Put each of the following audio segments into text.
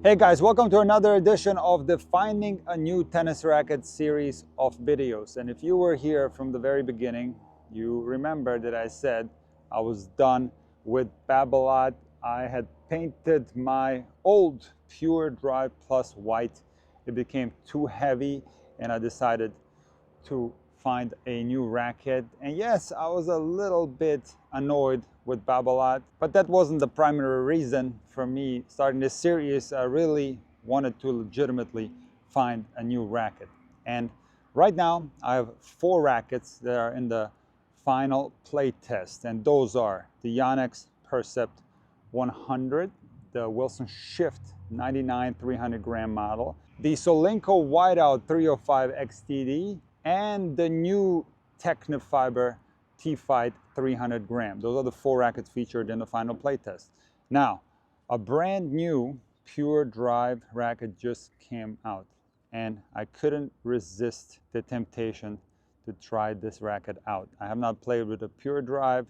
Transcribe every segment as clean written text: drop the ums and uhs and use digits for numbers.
Hey guys, welcome to another edition of the Finding a New Tennis Racket series of videos. And if you were here from the very beginning, you remember that I said I was done with Babolat. I had painted my old Pure Drive Plus white. It became too heavy and I decided to find a new racket. And yes, I was a little bit annoyed with Babolat, but that wasn't the primary reason for me starting this series. I really wanted to legitimately find a new racket. And right now I have 4 rackets that are in the final play test, and those are the Yonex Percept 100, the Wilson Shift 99 300 gram model, the Solinco Whiteout 305 XTD, and the new Technifiber T-Fight 300 gram. Those are the 4 rackets featured in the final playtest. Now, a brand new Pure Drive racket just came out, and I couldn't resist the temptation to try this racket out. I have not played with a Pure Drive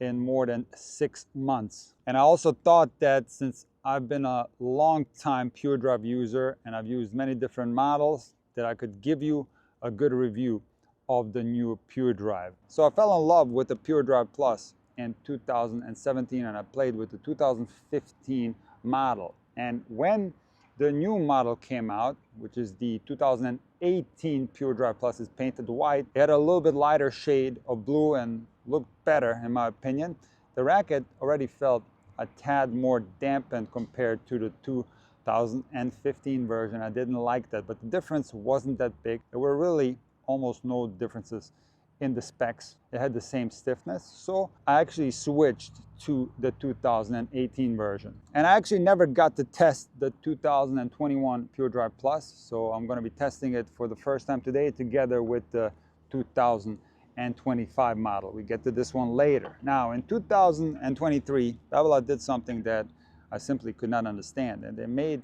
in more than 6 months. And I also thought that since I've been a long time Pure Drive user and I've used many different models, that I could give you a good review of the new Pure Drive. So I fell in love with the Pure Drive Plus in 2017 and I played with the 2015 model. And when the new model came out, which is the 2018 Pure Drive Plus, is painted white, it had a little bit lighter shade of blue and looked better in my opinion. The racket already felt a tad more dampened compared to the 2015 version. I didn't like that, but the difference wasn't that big. There were really almost no differences in the specs. It had the same stiffness, so I actually switched to the 2018 version. And I actually never got to test the 2021 Pure Drive Plus, so I'm going to be testing it for the first time today together with the 2025 model. We get to this one later. Now in 2023, Babolat did something that I simply could not understand, and they made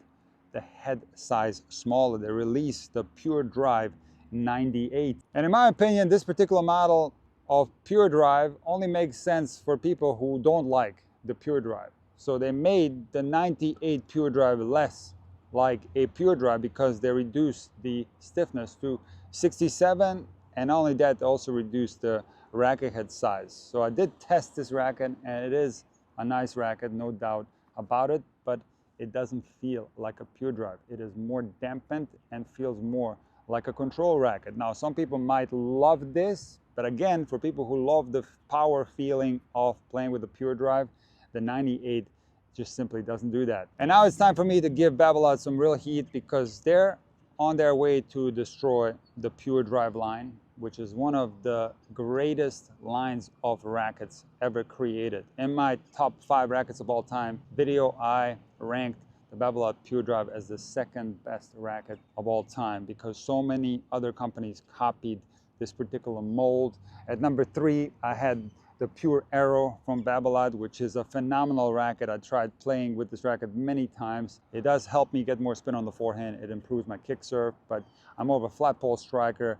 the head size smaller. They released the Pure Drive 98. And in my opinion, this particular model of Pure Drive only makes sense for people who don't like the Pure Drive. So they made the 98 Pure Drive less like a Pure Drive because they reduced the stiffness to 67, and not only that, they also reduced the racket head size. So I did test this racket and it is a nice racket, no doubt about it, but it doesn't feel like a Pure Drive. It is more dampened and feels more like a control racket. Now, some people might love this, but again, for people who love the power feeling of playing with the Pure Drive, the 98 just simply doesn't do that. And now it's time for me to give Babolat some real heat because they're on their way to destroy the Pure Drive line, which is one of the greatest lines of rackets ever created. In my top 5 rackets of all time video, I ranked the Babolat Pure Drive as the 2nd best racket of all time because so many other companies copied this particular mold. At number 3, I had the Pure Aero from Babolat, which is a phenomenal racket. I tried playing with this racket many times. It does help me get more spin on the forehand. It improves my kick serve, but I'm more of a flat pole striker.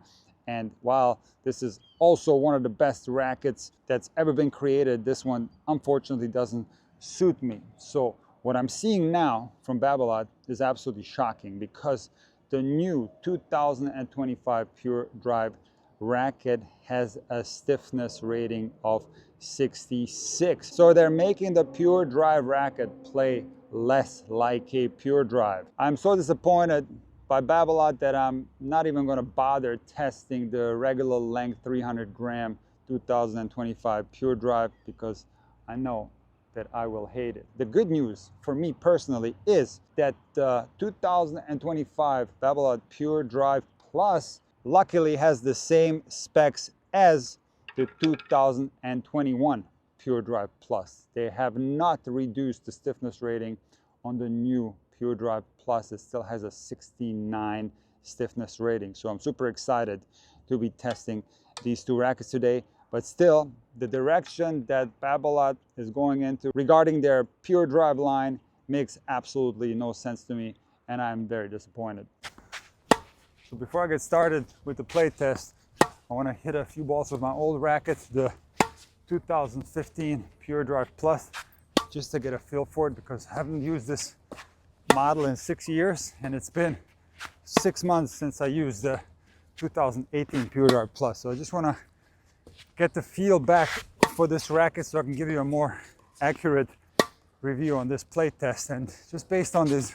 And while this is also one of the best rackets that's ever been created, this one unfortunately doesn't suit me. So what I'm seeing now from Babolat is absolutely shocking because the new 2025 Pure Drive racket has a stiffness rating of 66. So they're making the Pure Drive racket play less like a Pure Drive. I'm so disappointed by Babolat that I'm not even going to bother testing the regular length 300 gram 2025 Pure Drive because I know that I will hate it. The good news for me personally is that the 2025 Babolat Pure Drive Plus luckily has the same specs as the 2021 Pure Drive Plus. They have not reduced the stiffness rating on the new Pure Drive Plus. It still has a 69 stiffness rating. So I'm super excited to be testing these 2 rackets today. But still, the direction that Babolat is going into regarding their Pure Drive line makes absolutely no sense to me, and I'm very disappointed. So before I get started with the play test, I want to hit a few balls with my old rackets, the 2015 Pure Drive Plus, just to get a feel for it because I haven't used this model in 6 years, and it's been 6 months since I used the 2018 Pure Drive Plus. So I just want to get the feel back for this racket so I can give you a more accurate review on this play test. And just based on these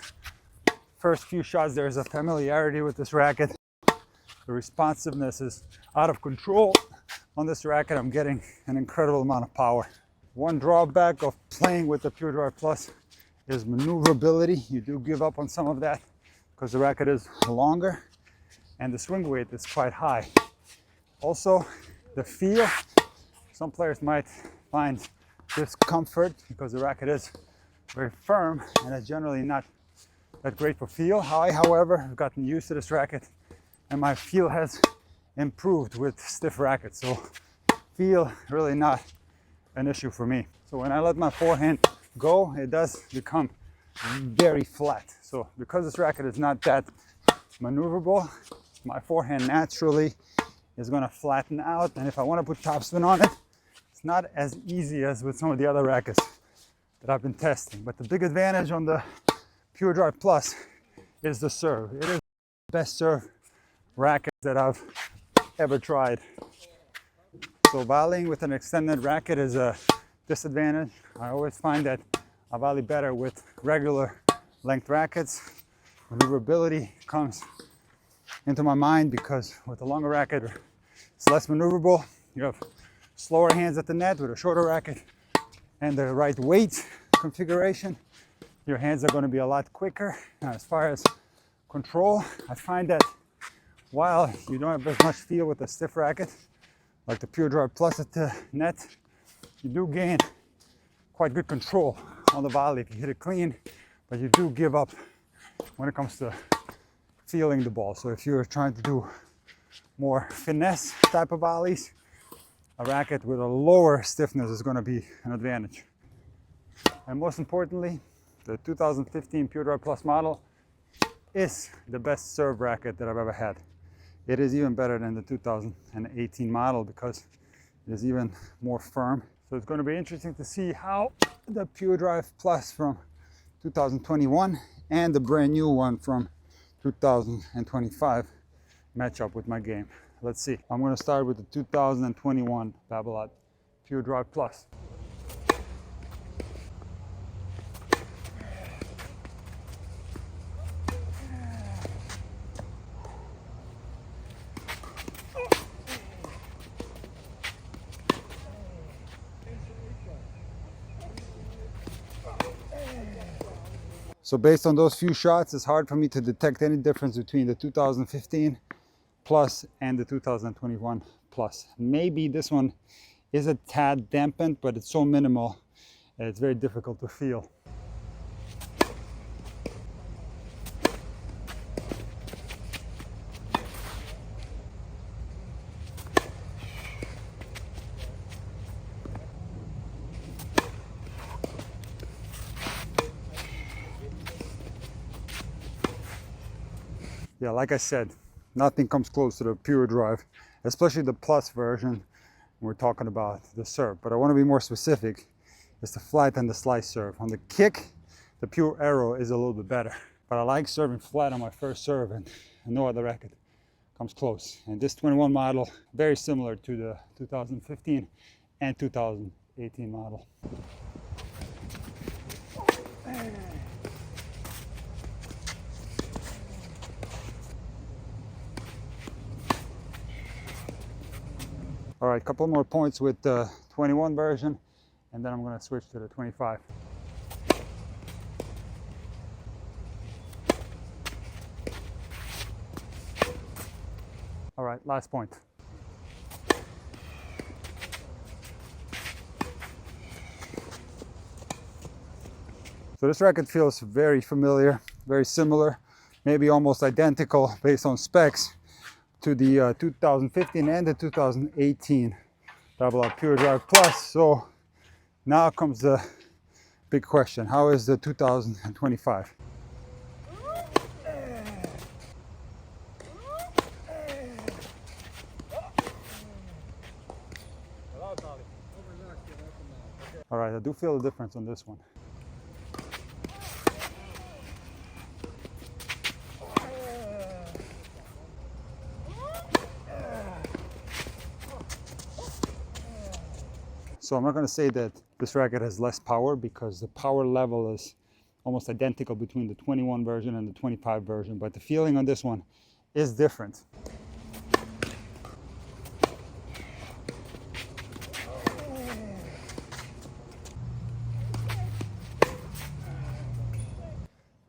first few shots, there's a familiarity with this racket. The responsiveness is out of control on this racket. I'm getting an incredible amount of power. One drawback of playing with the Pure Drive Plus is maneuverability. You do give up on some of that because the racket is longer and the swing weight is quite high. Also, the feel, some players might find discomfort because the racket is very firm and it's generally not that great for feel. I, however, have gotten used to this racket and my feel has improved with stiff rackets. So feel really not an issue for me. So when I let my forehand go, it does become very flat. So because this racket is not that maneuverable, my forehand naturally is going to flatten out. And if I want to put topspin on it, it's not as easy as with some of the other rackets that I've been testing. But the big advantage on the Pure Drive Plus is the serve. It is the best serve racket that I've ever tried. So volleying with an extended racket is a disadvantage. I always find that I volley better with regular length rackets. Maneuverability comes into my mind because with a longer racket, it's less maneuverable. You have slower hands at the net. With a shorter racket and the right weight configuration, your hands are going to be a lot quicker. Now, as far as control, I find that while you don't have as much feel with a stiff racket, like the Pure Drive Plus at the net, you do gain quite good control on the volley if you hit it clean, but you do give up when it comes to feeling the ball. So if you're trying to do more finesse type of volleys, a racket with a lower stiffness is going to be an advantage. And most importantly, the 2015 Pure Drive Plus model is the best serve racket that I've ever had. It is even better than the 2018 model because it is even more firm. So it's going to be interesting to see how the Pure Drive Plus from 2021 and the brand new one from 2025 match up with my game. Let's see. I'm going to start with the 2021 Babolat Pure Drive Plus. So based on those few shots, it's hard for me to detect any difference between the 2015 Plus and the 2021 Plus. Maybe this one is a tad dampened, but it's so minimal, it's very difficult to feel. Yeah, like I said, nothing comes close to the Pure Drive, especially the Plus version when we're talking about the serve. But I want to be more specific. It's the flat and the slice serve. On the kick, the Pure Arrow is a little bit better. But I like serving flat on my first serve, and no other racket comes close. And this 21 model, very similar to the 2015 and 2018 model. All right, a couple more points with the 21 version, and then I'm going to switch to the 25. All right, last point. So this racket feels very familiar, very similar, maybe almost identical based on specs to the 2015 and the 2018 Babolat Pure Drive Plus. So now comes the big question: how is the 2025? All right, I do feel a difference on this one. So I'm not going to say that this racket has less power, because the power level is almost identical between the 21 version and the 25 version, but the feeling on this one is different.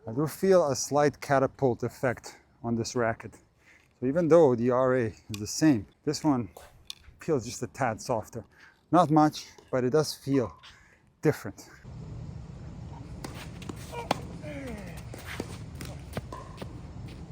I do feel a slight catapult effect on this racket. So even though the RA is the same, this one feels just a tad softer. Not much, but it does feel different.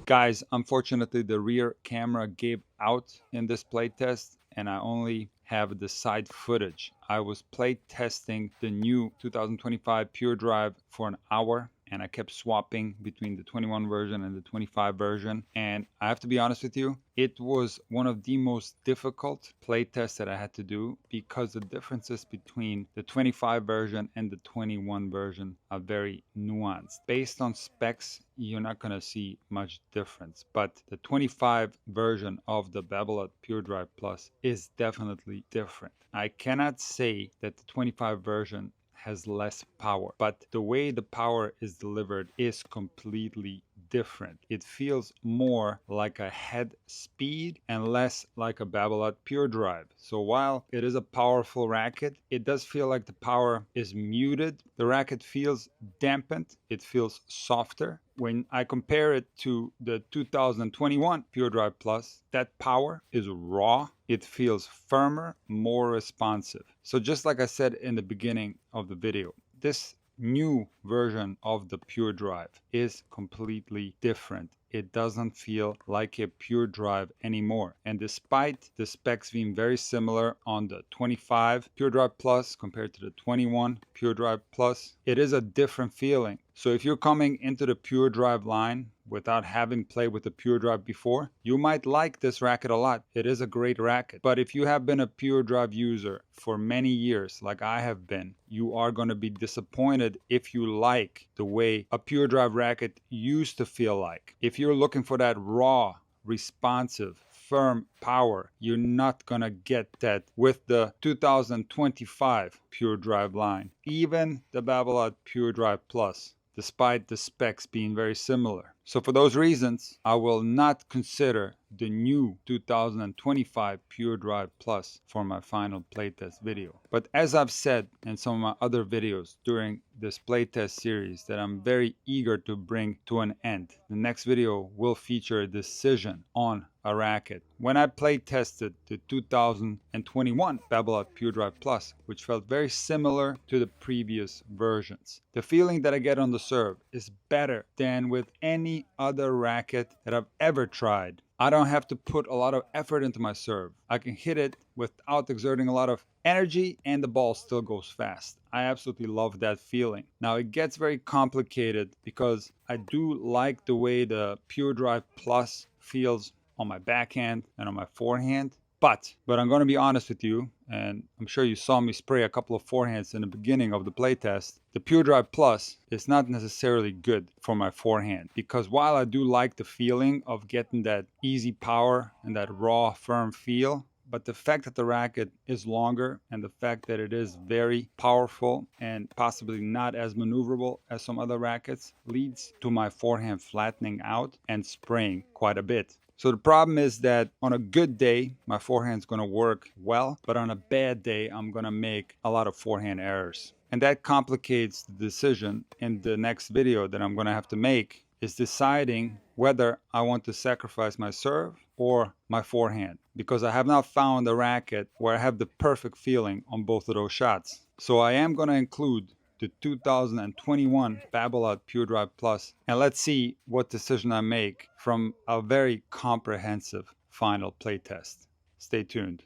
Guys, unfortunately the rear camera gave out in this playtest and I only have the side footage. I was play testing the new 2025 Pure Drive for an hour, and I kept swapping between the 21 version and the 25 version. And I have to be honest with you, it was one of the most difficult play tests that I had to do, because the differences between the 25 version and the 21 version are very nuanced. Based on specs, you're not going to see much difference, but the 25 version of the Babolat Pure Drive Plus is definitely different. I cannot say that the 25 version has less power, but the way the power is delivered is completely different. It feels more like a head speed and less like a Babolat Pure Drive. So while it is a powerful racket, it does feel like the power is muted. The racket feels dampened. It feels softer. When I compare it to the 2021 Pure Drive Plus, that power is raw. It feels firmer, more responsive. So just like I said in the beginning of the video, this new version of the Pure Drive is completely different. It doesn't feel like a Pure Drive anymore. And despite the specs being very similar on the 25 Pure Drive Plus compared to the 21 Pure Drive Plus, it is a different feeling. So if you're coming into the Pure Drive line without having played with the Pure Drive before, you might like this racket a lot. It is a great racket. But if you have been a Pure Drive user for many years, like I have been, you are going to be disappointed if you like the way a Pure Drive racket used to feel like. If you're looking for that raw, responsive, firm power, you're not gonna get that with the 2025 Pure Drive line. Even the Babolat Pure Drive Plus, despite the specs being very similar. So for those reasons, I will not consider the new 2025 Pure Drive Plus for my final playtest video. But as I've said in some of my other videos during this playtest series that I'm very eager to bring to an end, the next video will feature a decision on a racket. When I play tested the 2021 Babolat Pure Drive Plus, which felt very similar to the previous versions, the feeling that I get on the serve is better than with any other racket that I've ever tried. I don't have to put a lot of effort into my serve. I can hit it without exerting a lot of energy and the ball still goes fast. I absolutely love that feeling. Now it gets very complicated because I do like the way the Pure Drive Plus feels on my backhand and on my forehand. But I'm going to be honest with you, and I'm sure you saw me spray a couple of forehands in the beginning of the playtest. The Pure Drive Plus is not necessarily good for my forehand, because while I do like the feeling of getting that easy power and that raw, firm feel, but the fact that the racket is longer and the fact that it is very powerful and possibly not as maneuverable as some other rackets leads to my forehand flattening out and spraying quite a bit. So the problem is that on a good day, my forehand's going to work well, but on a bad day, I'm going to make a lot of forehand errors. And that complicates the decision in the next video that I'm going to have to make, is deciding whether I want to sacrifice my serve or my forehand, because I have not found a racket where I have the perfect feeling on both of those shots. So I am going to include the 2021 Babolat Pure Drive Plus, and let's see what decision I make from a very comprehensive final playtest. Stay tuned.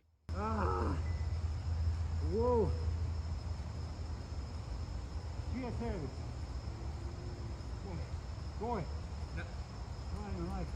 Whoa. Yes, heavy. Going. I don't like